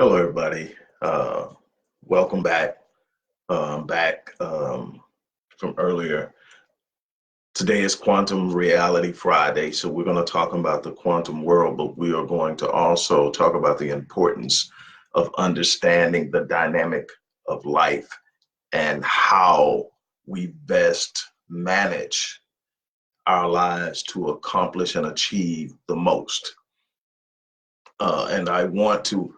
Hello, everybody. Welcome back. From earlier. Today is Quantum Reality Friday, so we're going to talk about the quantum world, but we are going to also talk about the importance of understanding the dynamic of life and how we best manage our lives to accomplish and achieve the most. And I want to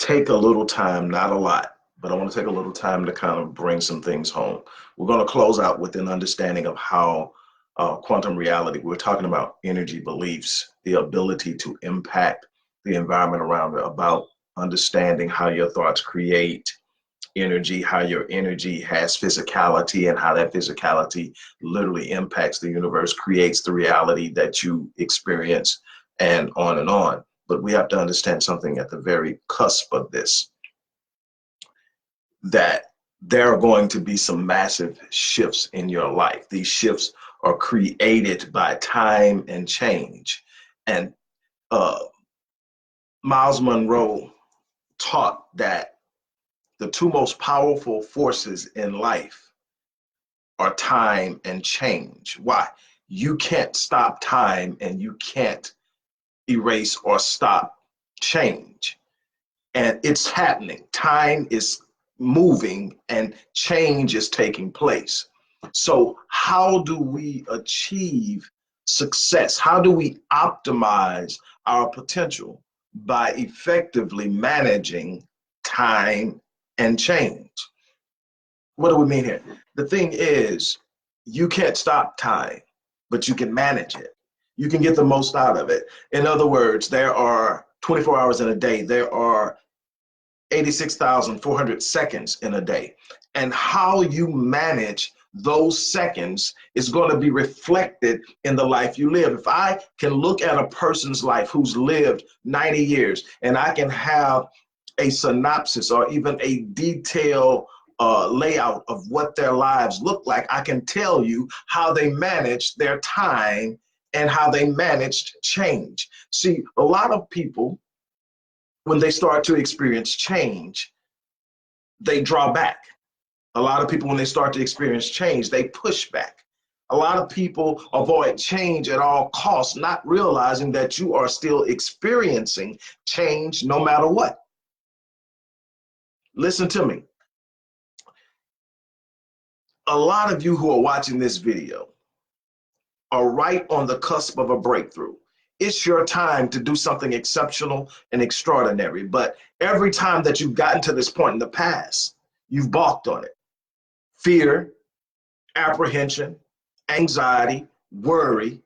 take a little time, not a lot, but I want to take a little time to kind of bring some things home. We're going to close out with an understanding of how quantum reality, we're talking about energy beliefs, the ability to impact the environment around it, about understanding how your thoughts create energy, how your energy has physicality, and how that physicality literally impacts the universe, creates the reality that you experience, and on and on. But we have to understand something at the very cusp of this, that there are going to be some massive shifts in your life. These shifts are created by time and change. And uh, Miles Monroe taught that the two most powerful forces in life are time and change. Why? You can't stop time and you can't erase or stop change. And it's happening. Time is moving and change is taking place. So, how do we achieve success? How do we optimize our potential? By effectively managing time and change. What do we mean here? The thing is, you can't stop time, but you can manage it. You can get the most out of it. In other words, there are 24 hours in a day. There are 86,400 seconds in a day. And how you manage those seconds is going to be reflected in the life you live. If I can look at a person's life who's lived 90 years and I can have a synopsis or even a detailed layout of what their lives look like, I can tell you how they managed their time and how they managed change. See, a lot of people, when they start to experience change, they draw back. A lot of people, when they start to experience change, they push back. A lot of people avoid change at all costs, not realizing that you are still experiencing change no matter what. Listen to me. A lot of you who are watching this video are right on the cusp of a breakthrough. It's your time to do something exceptional and extraordinary. But every time that you've gotten to this point in the past, you've balked on it. Fear, apprehension, anxiety, worry,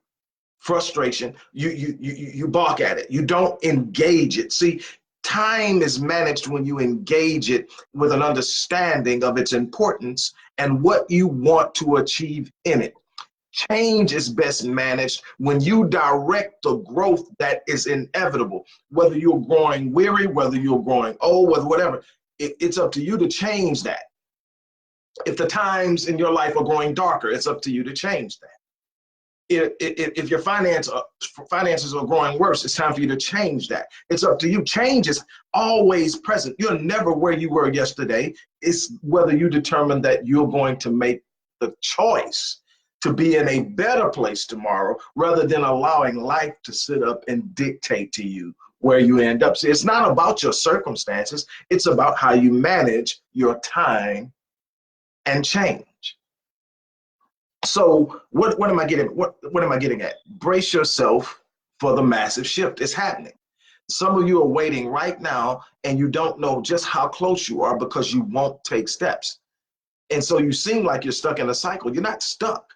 frustration, you balk at it. You don't engage it. See, time is managed when you engage it with an understanding of its importance and what you want to achieve in it. Change is best managed when you direct the growth that is inevitable. Whether you're growing weary, whether you're growing old, whether whatever, it's up to you to change that. If the times in your life are growing darker, it's up to you to change that. If your finances are growing worse, it's time for you to change that. It's up to you. Change is always present. You're never where you were yesterday. It's whether you determine that you're going to make the choice to be in a better place tomorrow rather than allowing life to sit up and dictate to you where you end up. See, it's not about your circumstances. It's about how you manage your time and change. So what am I getting? What am I getting at? Brace yourself for the massive shift. It's happening. Some of you are waiting right now and you don't know just how close you are because you won't take steps. And so you seem like you're stuck in a cycle. You're not stuck.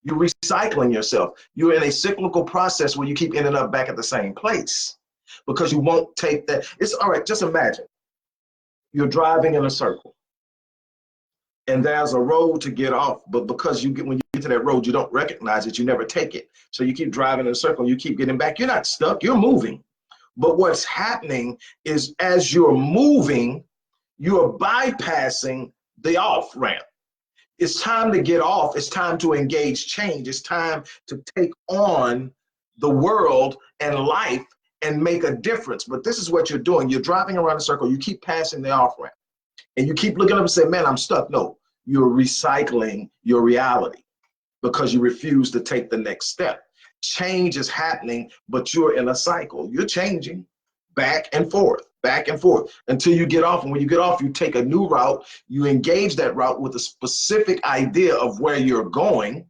You're recycling yourself. You're in a cyclical process where you keep ending up back at the same place because you won't take that. It's all right. Just imagine you're driving in a circle and there's a road to get off, but because when you get to that road, you don't recognize it, you never take it. So you keep driving in a circle, you keep getting back. You're not stuck, you're moving. But what's happening is as you're moving, you're bypassing the off ramp. It's time to get off. It's time to engage change. It's time to take on the world and life and make a difference. But this is what you're doing. You're driving around a circle. You keep passing the off ramp and you keep looking up and say, man, I'm stuck. No, you're recycling your reality because you refuse to take the next step. Change is happening, but you're in a cycle. You're changing back and forth until you get off. And when you get off, you take a new route. You engage that route with a specific idea of where you're going,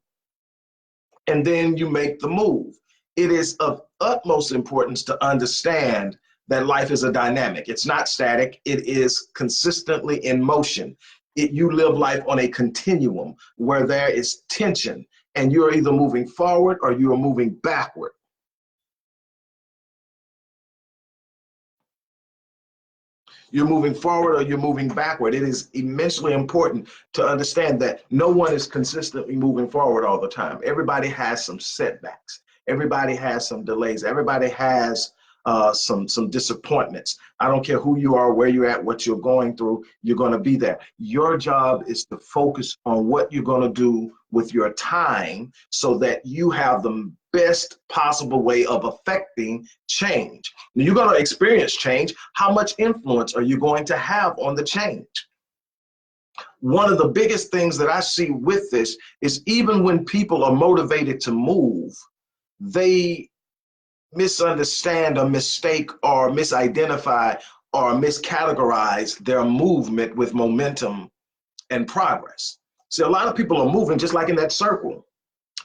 and then you make the move. It is of utmost importance to understand that life is a dynamic. It's not static. It is consistently in motion. You live life on a continuum where there is tension, and you're either moving forward or you are moving backward. You're moving forward or you're moving backward. It is immensely important to understand that no one is consistently moving forward all the time. Everybody has some setbacks. Everybody has some delays. Everybody has some disappointments. I don't care who you are, where you're at, what you're going through, you're going to be there. Your job is to focus on what you're going to do with your time so that you have the best possible way of affecting change. Now, you're going to experience change. How much influence are you going to have on the change? One of the biggest things that I see with this is even when people are motivated to move, they misunderstand or mistake or misidentify or miscategorize their movement with momentum and progress. See, a lot of people are moving just like in that circle.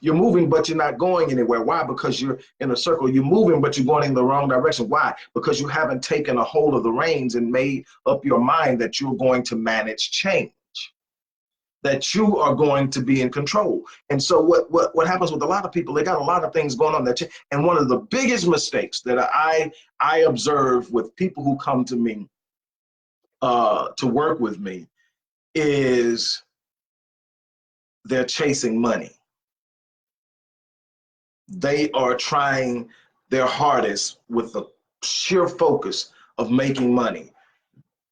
You're moving, but you're not going anywhere. Why? Because you're in a circle. You're moving, but you're going in the wrong direction. Why? Because you haven't taken a hold of the reins and made up your mind that you're going to manage change, that you are going to be in control. And so what happens with a lot of people, they got a lot of things going on that, and one of the biggest mistakes that I observe with people who come to me to work with me is they're chasing money. They are trying their hardest with the sheer focus of making money.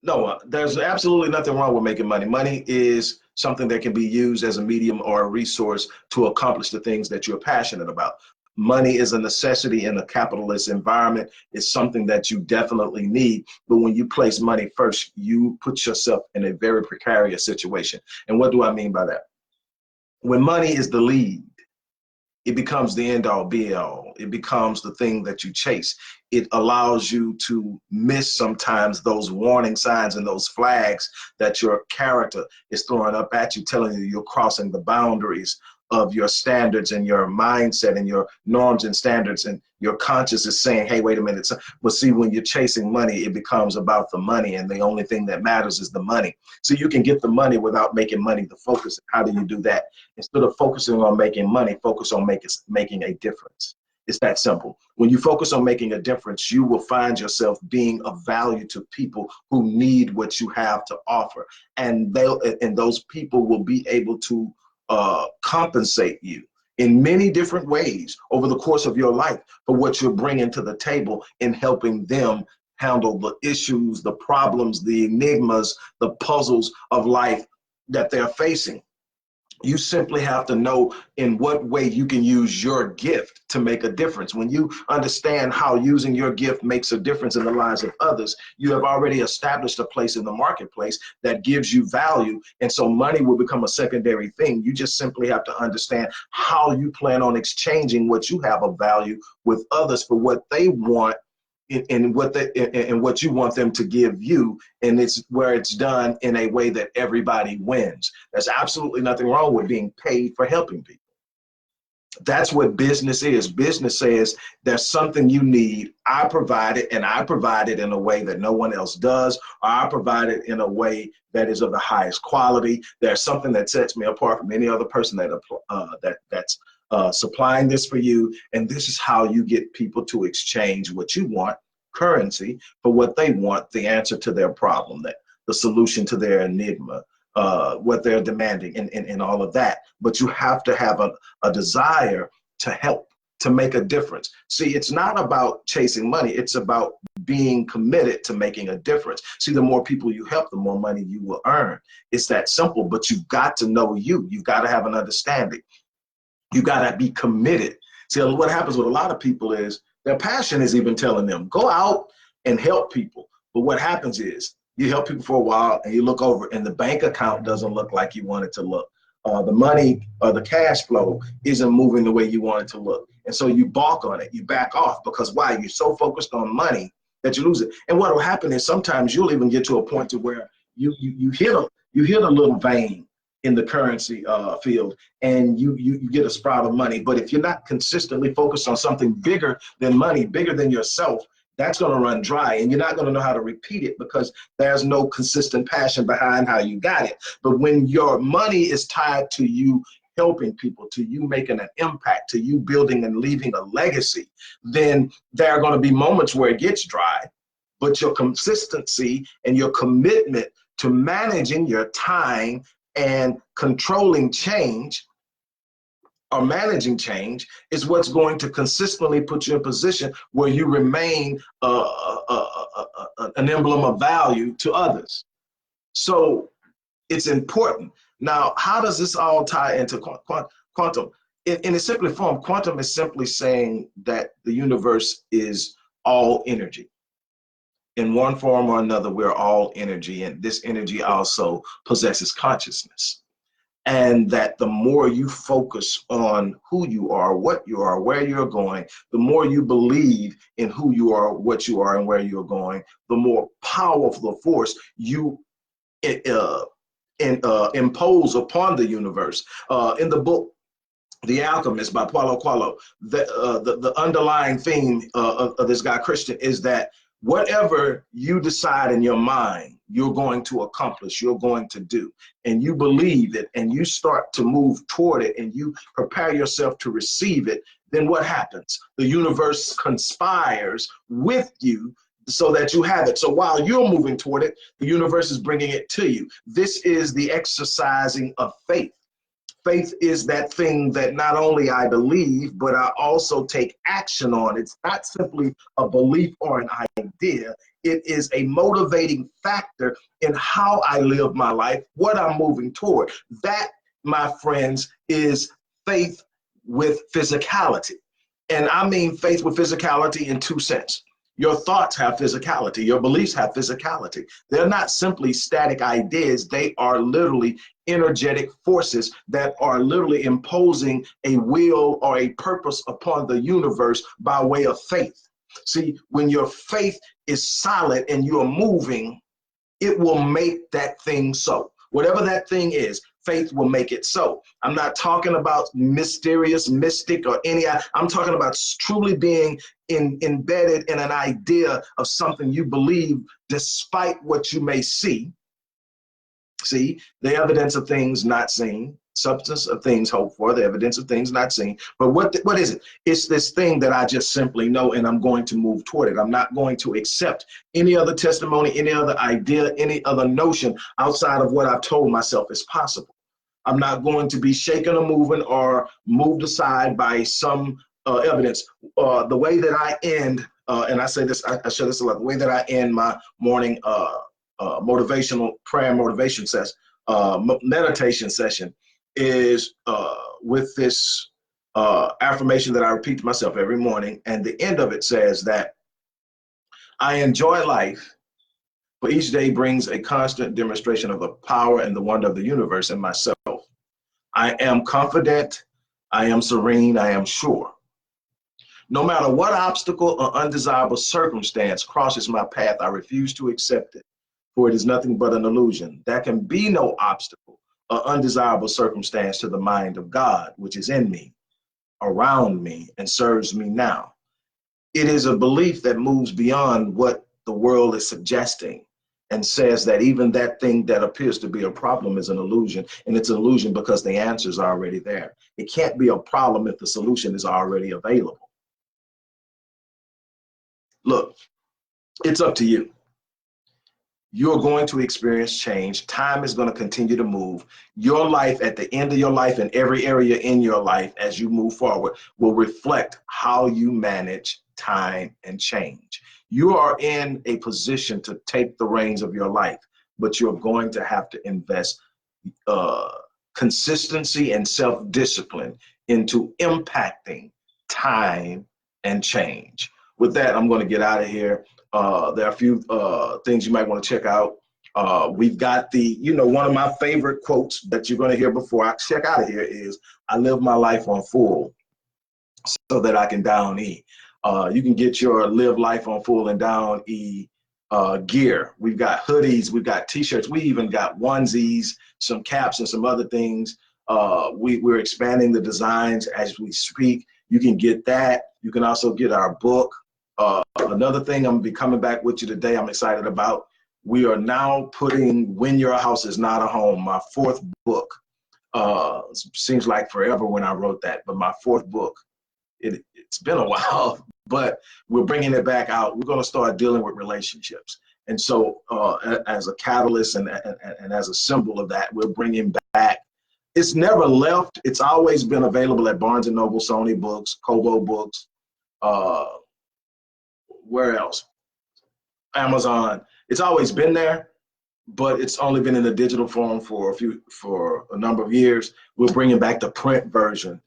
No, there's absolutely nothing wrong with making money. Money is something that can be used as a medium or a resource to accomplish the things that you're passionate about. Money is a necessity in a capitalist environment. It's something that you definitely need. But when you place money first, you put yourself in a very precarious situation. And what do I mean by that? When money is the lead, it becomes the end all be all. It becomes the thing that you chase. It allows you to miss sometimes those warning signs and those flags that your character is throwing up at you, telling you you're crossing the boundaries of your standards and your mindset and your norms and standards, and your conscience is saying, hey, wait a minute. But see, when you're chasing money, it becomes about the money, and the only thing that matters is the money. So you can get the money without making money the focus. How do you do that? Instead of focusing on making money, focus on making a difference. It's that simple. When you focus on making a difference, you will find yourself being of value to people who need what you have to offer, and those people will be able to compensate you in many different ways over the course of your life for what you're bringing to the table in helping them handle the issues, the problems, the enigmas, the puzzles of life that they're facing. You simply have to know in what way you can use your gift to make a difference. When you understand how using your gift makes a difference in the lives of others, you have already established a place in the marketplace that gives you value. And so money will become a secondary thing. You just simply have to understand how you plan on exchanging what you have of value with others for what they want and what you want them to give you, and it's where it's done in a way that everybody wins. There's absolutely nothing wrong with being paid for helping people. That's what business is. Business says there's something you need. I provide it, and I provide it in a way that no one else does, or I provide it in a way that is of the highest quality. There's something that sets me apart from any other person that's supplying this for you, and this is how you get people to exchange what you want, currency, for what they want, the answer to their problem, that the solution to their enigma, what they're demanding, and all of that. But you have to have a desire to help, to make a difference. See, it's not about chasing money. It's about being committed to making a difference. See, the more people you help, the more money you will earn. It's that simple, but you've got to know you. You've got to have an understanding. You got to be committed. See, what happens with a lot of people is Their passion is even telling them, go out and help people. But what happens is you help people for a while and you look over and the bank account doesn't look like you want it to look. The money or the cash flow isn't moving the way you want it to look. And so you balk on it, you back off, because why? You're so focused on money that you lose it. And what will happen is sometimes you'll even get to a point to where you hit a little vein in the currency field, and you get a sprout of money. But if you're not consistently focused on something bigger than money, bigger than yourself, that's going to run dry, and you're not going to know how to repeat it because there's no consistent passion behind how you got it. But when your money is tied to you helping people, to you making an impact, to you building and leaving a legacy, then there are going to be moments where it gets dry. But your consistency and your commitment to managing your time and controlling change or managing change is what's going to consistently put you in a position where you remain an emblem of value to others. So it's important. Now, how does this all tie into quantum? In its simple form, quantum is simply saying that the universe is all energy. In one form or another, we're all energy, and this energy also possesses consciousness. And that the more you focus on who you are, what you are, where you're going, the more you believe in who you are, what you are, and where you're going, the more powerful the force you impose upon the universe. In the book, The Alchemist by Paulo Coelho, the underlying theme of this guy, Christian, is that whatever you decide in your mind, you're going to accomplish, you're going to do, and you believe it, and you start to move toward it, and you prepare yourself to receive it, then what happens? The universe conspires with you so that you have it. So while you're moving toward it, the universe is bringing it to you. This is the exercising of faith. Faith is that thing that not only I believe, but I also take action on. It's not simply a belief or an idea. It is a motivating factor in how I live my life, what I'm moving toward. That, my friends, is faith with physicality. And I mean faith with physicality in two senses. Your thoughts have physicality. Your beliefs have physicality. They're not simply static ideas. They are literally energetic forces that are literally imposing a will or a purpose upon the universe by way of faith. See, when your faith is solid and you're moving, it will make that thing so. Whatever that thing is, faith will make it so. I'm not talking about mysterious, mystic, or any, I'm talking about truly being embedded in an idea of something you believe despite what you may see. See, the evidence of things not seen, substance of things hoped for, the evidence of things not seen. But what is it? It's this thing that I just simply know, and I'm going to move toward it. I'm not going to accept any other testimony, any other idea, any other notion outside of what I've told myself is possible. I'm not going to be shaken or moving or moved aside by some evidence. The way that I end, and I say this, I share this a lot, the way that I end my morning motivational prayer motivation session, meditation session is with this affirmation that I repeat to myself every morning. And the end of it says that I enjoy life, but each day brings a constant demonstration of the power and the wonder of the universe in myself. I am confident, I am serene, I am sure. No matter what obstacle or undesirable circumstance crosses my path, I refuse to accept it, for it is nothing but an illusion. There can be no obstacle or undesirable circumstance to the mind of God, which is in me, around me, and serves me now. It is a belief that moves beyond what the world is suggesting and says that even that thing that appears to be a problem is an illusion. And it's an illusion because the answer is already there. It can't be a problem if the solution is already available. Look, it's up to you. You're going to experience change. Time is going to continue to move. Your life at the end of your life and every area in your life as you move forward will reflect how you manage time and change. You are in a position to take the reins of your life, but you're going to have to invest consistency and self-discipline into impacting time and change. with that, I'm going to get out of here. There are a few things you might want to check out. We've got the, one of my favorite quotes that you're going to hear before I check out of here is, I live my life on full so that I can down E. You can get your live life on full and down E gear. We've got hoodies, we've got t-shirts, we even got onesies, some caps and some other things. We're expanding the designs as we speak. You can get that. You can also get our book. Another thing I'm gonna be coming back with you today, I'm excited about. We are now putting When Your House Is Not a Home, my fourth book. Seems like forever when I wrote that, but my fourth book. It's been a while, but we're bringing it back out. We're going to start dealing with relationships. And so as a catalyst and as a symbol of that, we're bringing back, it's never left. It's always been available at Barnes & Noble, Sony Books, Kobo Books, where else? Amazon. It's always been there, but it's only been in the digital form for a number of years. We're bringing back the print version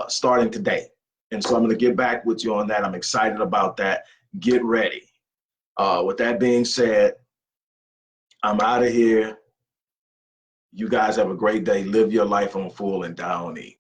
starting today. And so I'm going to get back with you on that. I'm excited about that. Get ready. With that being said, I'm out of here. You guys have a great day. Live your life on full and down E.